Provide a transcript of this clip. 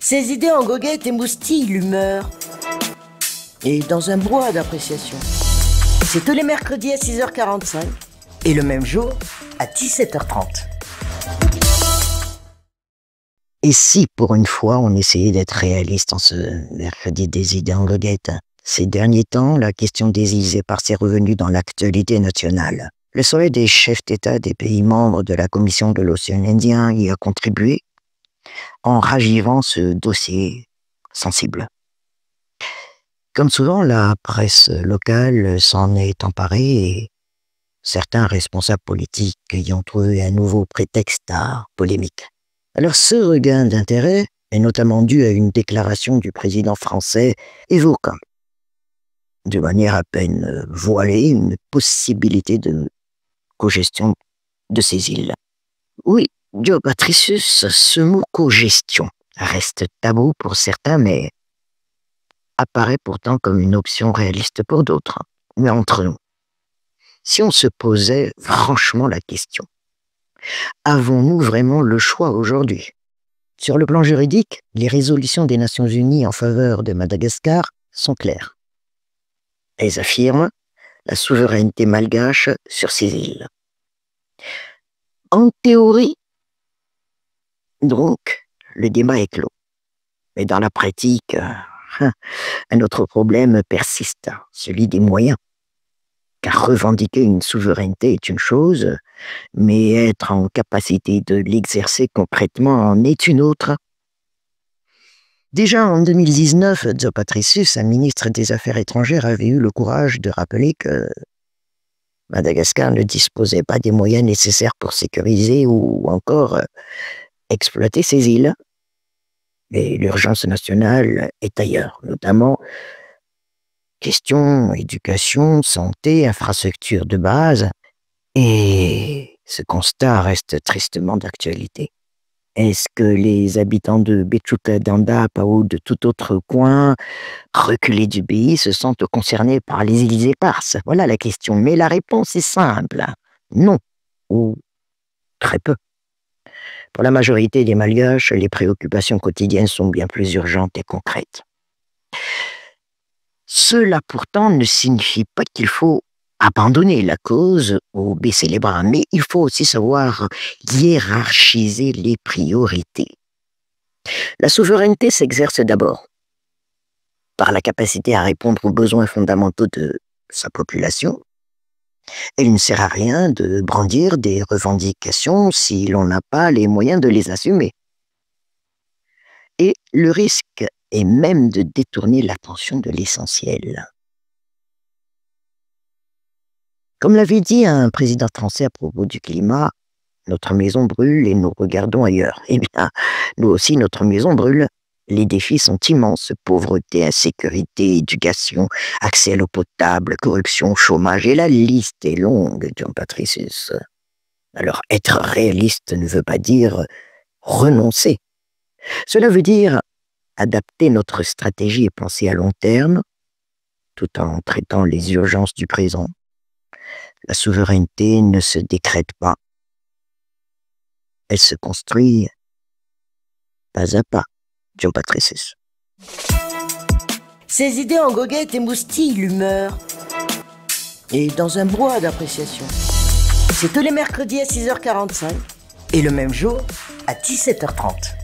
Ses idées en goguette émoustillent l'humeur. Et dans un brouhaha d'appréciation. C'est tous les mercredis à 6h45 et le même jour à 17h30. Et si, pour une fois, on essayait d'être réaliste en ce mercredi des idées en goguette? Ces derniers temps, la question des îles éparses est revenue dans l'actualité nationale. Le sommet des chefs d'État des pays membres de la Commission de l'océan Indien y a contribué en ravivant ce dossier sensible. Comme souvent, la presse locale s'en est emparée et certains responsables politiques ayant trouvé un nouveau prétexte à polémique. Alors ce regain d'intérêt est notamment dû à une déclaration du président français évoquant, de manière à peine voilée, une possibilité de cogestion de ces îles. Oui, Joe Patricius, ce mot cogestion reste tabou pour certains, mais apparaît pourtant comme une option réaliste pour d'autres. Mais entre nous, si on se posait franchement la question, avons-nous vraiment le choix aujourd'hui? Sur le plan juridique, les résolutions des Nations Unies en faveur de Madagascar sont claires. Elles affirment la souveraineté malgache sur ces îles. En théorie, donc, le débat est clos. Mais dans la pratique, un autre problème persiste, celui des moyens. Car revendiquer une souveraineté est une chose, mais être en capacité de l'exercer concrètement en est une autre. Déjà en 2019, Joe Patricius, un ministre des Affaires étrangères, avait eu le courage de rappeler que Madagascar ne disposait pas des moyens nécessaires pour sécuriser ou encore exploiter ces îles. Et l'urgence nationale est ailleurs, notamment questions, éducation, santé, infrastructures de base. Et ce constat reste tristement d'actualité. Est-ce que les habitants de Bechuca d'Andapa ou de tout autre coin reculé du pays se sentent concernés par les îles éparses? Voilà la question. Mais la réponse est simple. Non. Ou très peu. Pour la majorité des Malgaches, les préoccupations quotidiennes sont bien plus urgentes et concrètes. Cela pourtant ne signifie pas qu'il faut abandonner la cause ou baisser les bras, mais il faut aussi savoir hiérarchiser les priorités. La souveraineté s'exerce d'abord par la capacité à répondre aux besoins fondamentaux de sa population. Il ne sert à rien de brandir des revendications si l'on n'a pas les moyens de les assumer. Et le risque est même de détourner l'attention de l'essentiel. Comme l'avait dit un président français à propos du climat, notre maison brûle et nous regardons ailleurs. Eh bien, nous aussi, notre maison brûle. Les défis sont immenses, pauvreté, insécurité, éducation, accès à l'eau potable, corruption, chômage, et la liste est longue, Joe Patricius. Alors, être réaliste ne veut pas dire renoncer. Cela veut dire adapter notre stratégie et penser à long terme, tout en traitant les urgences du présent. La souveraineté ne se décrète pas. Elle se construit pas à pas. Joe Patricius. Ses idées en goguette émoustillent l'humeur. Et dans un brouhaha d'appréciation. C'est tous les mercredis à 6h45 et le même jour à 17h30.